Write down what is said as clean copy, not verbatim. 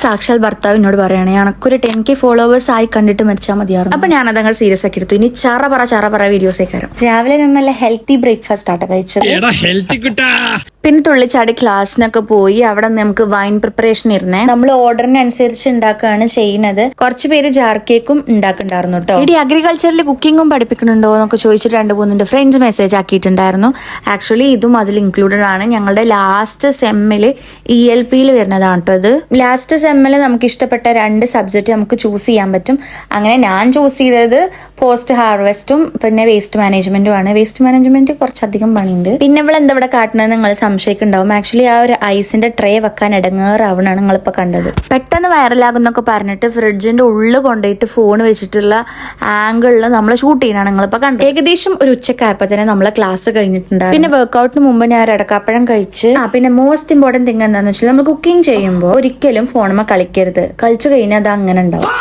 സാക്ഷാൽ ഭർത്താവ് എന്നോട് പറയണേ എനക്കൊരു 10K ഫോളോവേഴ്സ് ആയി കണ്ടിട്ട് മരിച്ചാൽ മതിയായിരുന്നു. അപ്പൊ ഞാൻ അതങ്ങൾ സീരിയസ് ആക്കി എടുത്തു. ഇനി ചറ പറ വീഡിയോസ് ആയിക്കാരം. രാവിലെ ഞാൻ നല്ല ഹെൽത്തി ബ്രേക്ക്ഫാസ്റ്റ് ആട്ടോ കഴിച്ചത്. പിന്നെ തുള്ളിച്ചാടി ക്ലാസ്സിനൊക്കെ പോയി. അവിടെ നമുക്ക് വൈൻ പ്രിപ്പറേഷൻ ഇരുന്നേ. നമ്മൾ ഓർഡറിനനുസരിച്ച് ഉണ്ടാക്കുകയാണ് ചെയ്യുന്നത്. കുറച്ച് പേര് ജാർ കേക്കും ഉണ്ടാക്കുന്നുണ്ടായിരുന്നു കേട്ടോ. ഇടി അഗ്രികൾച്ചറിൽ കുക്കിങ്ങും പഠിപ്പിക്കുന്നുണ്ടോ എന്നൊക്കെ ചോദിച്ചിട്ട് 2-3 ഫ്രണ്ട്സ് മെസ്സേജ് ആക്കിയിട്ടുണ്ടായിരുന്നു. ആക്ച്വലി ഇതും അതിൽ ഇൻക്ലൂഡഡ് ആണ്. ഞങ്ങളുടെ ലാസ്റ്റ് സെമ്മിൽ ELPയിൽ വരുന്നതാണ് കേട്ടോ ഇത്. ലാസ്റ്റ് സെമ്മിൽ നമുക്ക് ഇഷ്ടപ്പെട്ട 2 സബ്ജക്റ്റ് നമുക്ക് ചൂസ് ചെയ്യാൻ പറ്റും. അങ്ങനെ ഞാൻ ചൂസ് ചെയ്തത് പോസ്റ്റ് ഹാർവെസ്റ്റും പിന്നെ വേസ്റ്റ് മാനേജ്മെന്റും ആണ്. വേസ്റ്റ് മാനേജ്മെന്റ് കുറച്ചധികം പണിയുണ്ട്. പിന്നെ ഇവിടെ എന്താ ഇവിടെ കാട്ടുന്നത് നിങ്ങൾ സംശയിക്കുണ്ടാവും. ആക്ച്വലി ആ ഒരു ഐസിന്റെ ട്രേ വെക്കാൻ ഇടങ്ങേറാവണാണ് നിങ്ങളിപ്പോ കണ്ടത്. പെട്ടെന്ന് വൈറലാകുന്നൊക്കെ പറഞ്ഞിട്ട് ഫ്രിഡ്ജിന്റെ ഉള്ളിൽ കൊണ്ടുപോയിട്ട് ഫോൺ വെച്ചിട്ടുള്ള ആംഗിളിൽ നമ്മൾ ഷൂട്ട് ചെയ്യണം നിങ്ങളിപ്പോ കണ്ടത്. ഏകദേശം ഒരു ഉച്ചക്കായപ്പോ തന്നെ നമ്മളെ ക്ലാസ് കഴിഞ്ഞിട്ടുണ്ടായിരുന്നു. പിന്നെ വർക്ക്ഔട്ടിന് മുമ്പ് ഞാൻ അടക്കാപ്പഴം കഴിച്ച്. പിന്നെ മോസ്റ്റ് ഇമ്പോർട്ടന്റ് തിങ് എന്താണെന്ന് വെച്ചാൽ നമ്മൾ കുക്കിംഗ് ചെയ്യുമ്പോൾ ഒരിക്കലും ഫോണുമ്മ കളിക്കരുത്. കളിച്ചു കഴിഞ്ഞാൽ അത് അങ്ങനെ ഉണ്ടാവും.